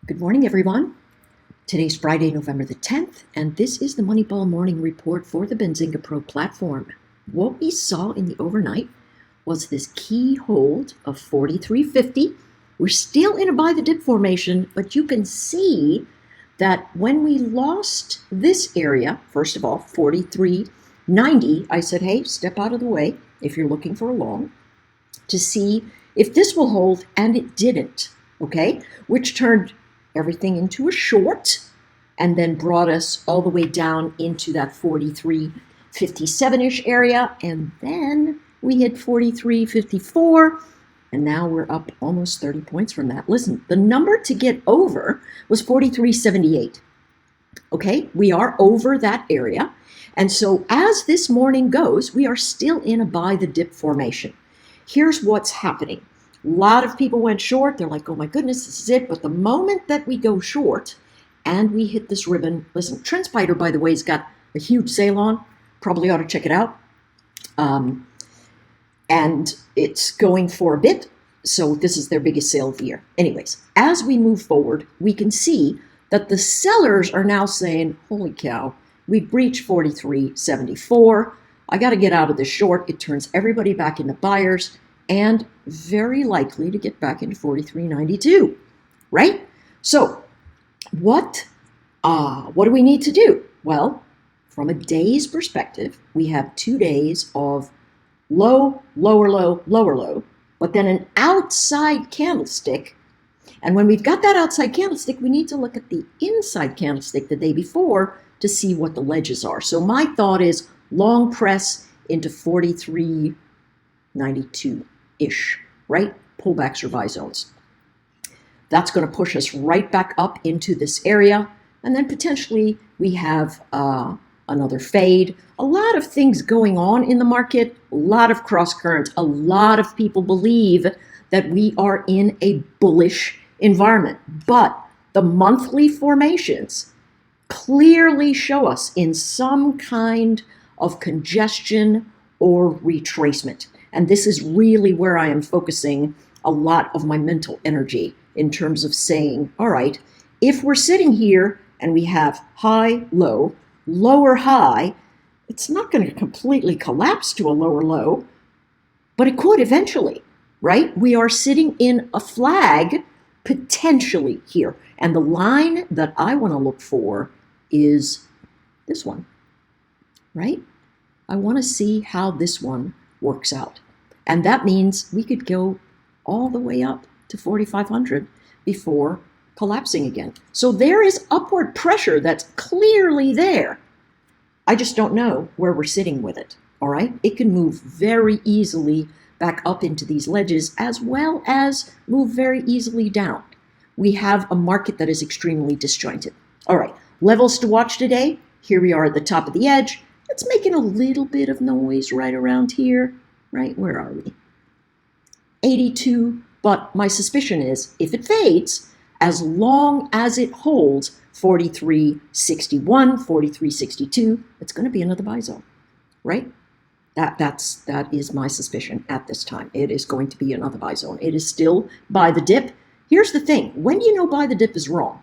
Good morning, everyone. Today's Friday, November the 10th, and this is the Moneyball Morning Report for the Benzinga Pro platform. What we saw in the overnight was this key hold of 43.50. We're still in a buy the dip formation, but you can see that when we lost this area, first of all, 43.90, I said, hey, step out of the way if you're looking for a long, to see if this will hold, and it didn't, okay? Which turned everything into a short and then brought us all the way down into that 43.57-ish area, and then we hit 43.54, and now we're up almost 30 points from that. Listen, the number to get over was 43.78. Okay, we are over that area, and so as this morning goes, we are still in a buy the dip formation. Here's what's happening. A lot of people went short. They're like, oh my goodness, this is it. But the moment that we go short and we hit this ribbon, listen, Trendspider, by the way, has got a huge sale on. Probably ought to check it out. And it's going for a bit. So this is their biggest sale of the year. Anyways, as we move forward, we can see that the sellers are now saying, holy cow, we breached 43.74. I got to get out of this short. It turns everybody back into buyers, and very likely to get back into 43.92, right? So what do we need to do? Well, from a day's perspective, we have 2 days of low, lower low, lower low, but then an outside candlestick. And when we've got that outside candlestick, we need to look at the inside candlestick the day before to see what the ledges are. So my thought is long press into 43.92-ish, right? Pullbacks or buy zones. That's going to push us right back up into this area. And then potentially we have another fade. A lot of things going on in the market, a lot of cross current. A lot of people believe that we are in a bullish environment. But the monthly formations clearly show us in some kind of congestion or retracement. And this is really where I am focusing a lot of my mental energy in terms of saying, all right, if we're sitting here and we have high, low, lower, high, it's not going to completely collapse to a lower low, but it could eventually, right? We are sitting in a flag potentially here. And the line that I want to look for is this one, right? I want to see how this one works out. And that means we could go all the way up to 4,500 before collapsing again. So there is upward pressure that's clearly there. I just don't know where we're sitting with it, all right? It can move very easily back up into these ledges as well as move very easily down. We have a market that is extremely disjointed. All right, levels to watch today. Here we are at the top of the edge. It's making a little bit of noise right around here, right? Where are we? 82, but my suspicion is if it fades, as long as it holds 43.61, 43.62, it's going to be another buy zone, right? That is my suspicion at this time. It is going to be another buy zone. It is still buy the dip. Here's the thing. When you know buy the dip is wrong,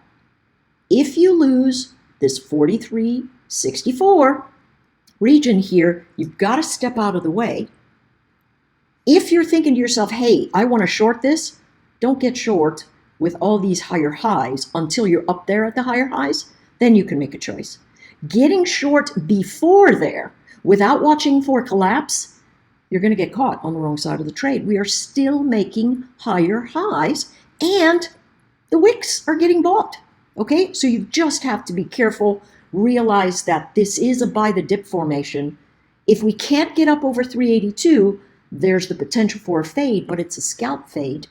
if you lose this 43.64 region here, you've got to step out of the way. If you're thinking to yourself, hey, I want to short this, don't get short with all these higher highs until you're up there at the higher highs, then you can make a choice. Getting short before there without watching for collapse, you're going to get caught on the wrong side of the trade. We are still making higher highs and the wicks are getting bought. Okay, so you just have to be careful. Realize that this is a buy the dip formation. If we can't get up over 382, there's the potential for a fade, but it's a scalp fade.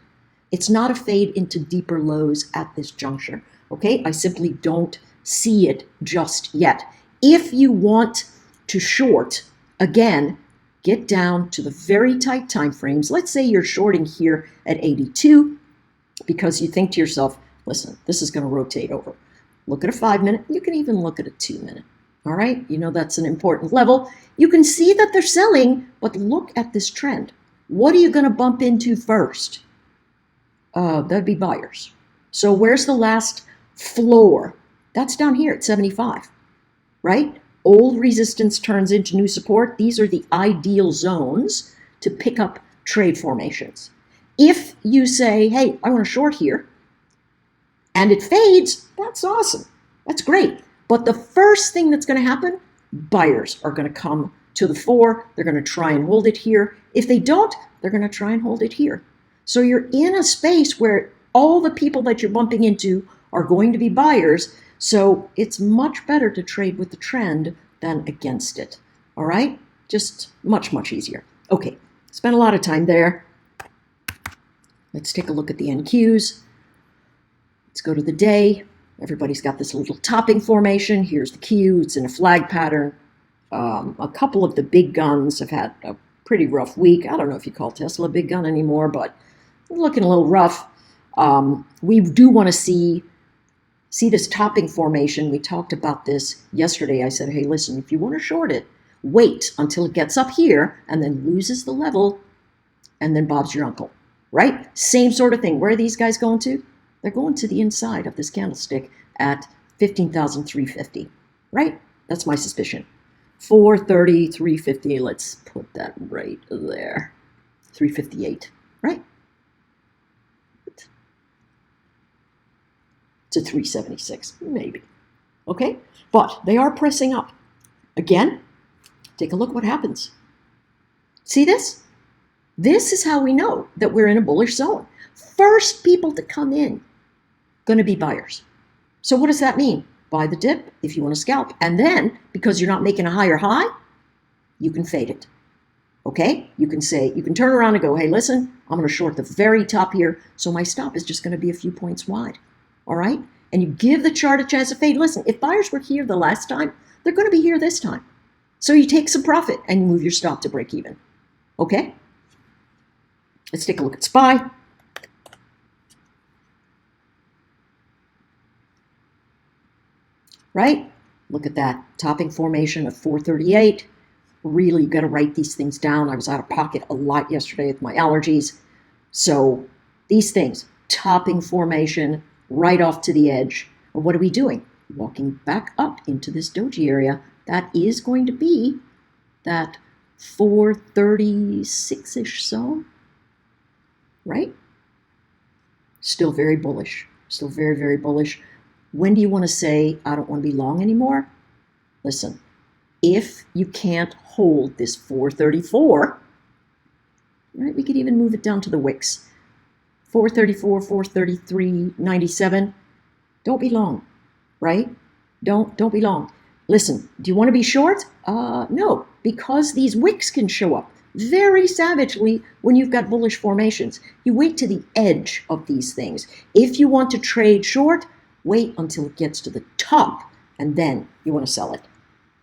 It's not a fade into deeper lows at this juncture. Okay, I simply don't see it just yet. If you want to short, again, get down to the very tight time frames. Let's say you're shorting here at 82 because you think to yourself, listen, this is going to rotate over. Look at a 5-minute. You can even look at a 2-minute. All right, you know that's an important level. You can see that they're selling, but look at this trend. What are you going to bump into first? That'd be buyers. So where's the last floor? That's down here at 75, right? Old resistance turns into new support. These are the ideal zones to pick up trade formations. If you say, hey, I want to short here, and it fades, that's awesome. That's great. But the first thing that's going to happen, buyers are going to come to the fore. They're going to try and hold it here. If they don't, they're going to try and hold it here. So you're in a space where all the people that you're bumping into are going to be buyers. So it's much better to trade with the trend than against it. All right? Just much, much easier. Okay, spent a lot of time there. Let's take a look at the NQs. Let's go to the day. Everybody's got this little topping formation. Here's the Q. It's in a flag pattern. A couple of the big guns have had a pretty rough week. I don't know if you call Tesla a big gun anymore, but looking a little rough. We do want to see this topping formation. We talked about this yesterday. I said, hey, listen, if you want to short it, wait until it gets up here and then loses the level, and then Bob's your uncle, right? Same sort of thing. Where are these guys going to? They're going to the inside of this candlestick at 15,350, right? That's my suspicion. 430, 350, let's put that right there. 358, right? To 376, maybe. Okay? But they are pressing up. Again, take a look what happens. See this? This is how we know that we're in a bullish zone. First people to come in, going to be buyers. So what does that mean? Buy the dip if you want to scalp. And then, because you're not making a higher high, you can fade it. Okay? You can turn around and go, hey, listen, I'm going to short the very top here, so my stop is just going to be a few points wide. All right? And you give the chart a chance to fade. Listen, if buyers were here the last time, they're going to be here this time. So you take some profit and you move your stop to break even. Okay? Let's take a look at SPY. Right? Look at that topping formation of 438. Really got to write these things down. I was out of pocket a lot yesterday with my allergies. So these things, topping formation, right off to the edge. And what are we doing? Walking back up into this doji area. That is going to be that 436-ish zone. Right? Still very bullish. Still very, very bullish. When do you want to say, I don't want to be long anymore? Listen, if you can't hold this 434, right, we could even move it down to the wicks. 434, 433, 97. Don't be long, right? Don't be long. Listen, do you want to be short? No, because these wicks can show up very savagely when you've got bullish formations. You wait to the edge of these things. If you want to trade short, wait until it gets to the top, and then you want to sell it.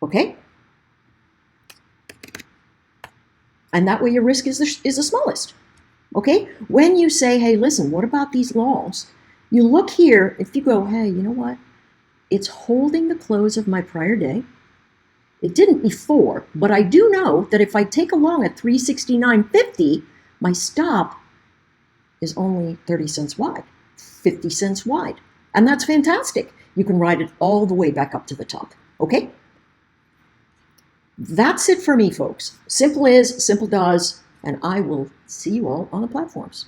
Okay? And that way your risk is the smallest. Okay? When you say, hey, listen, what about these longs? You look here, if you go, hey, you know what? It's holding the close of my prior day. It didn't before, but I do know that if I take a long at 369.50, my stop is only 30 cents wide, 50 cents wide. And that's fantastic. You can ride it all the way back up to the top. Okay? That's it for me, folks. Simple is, simple does, and I will see you all on the platforms.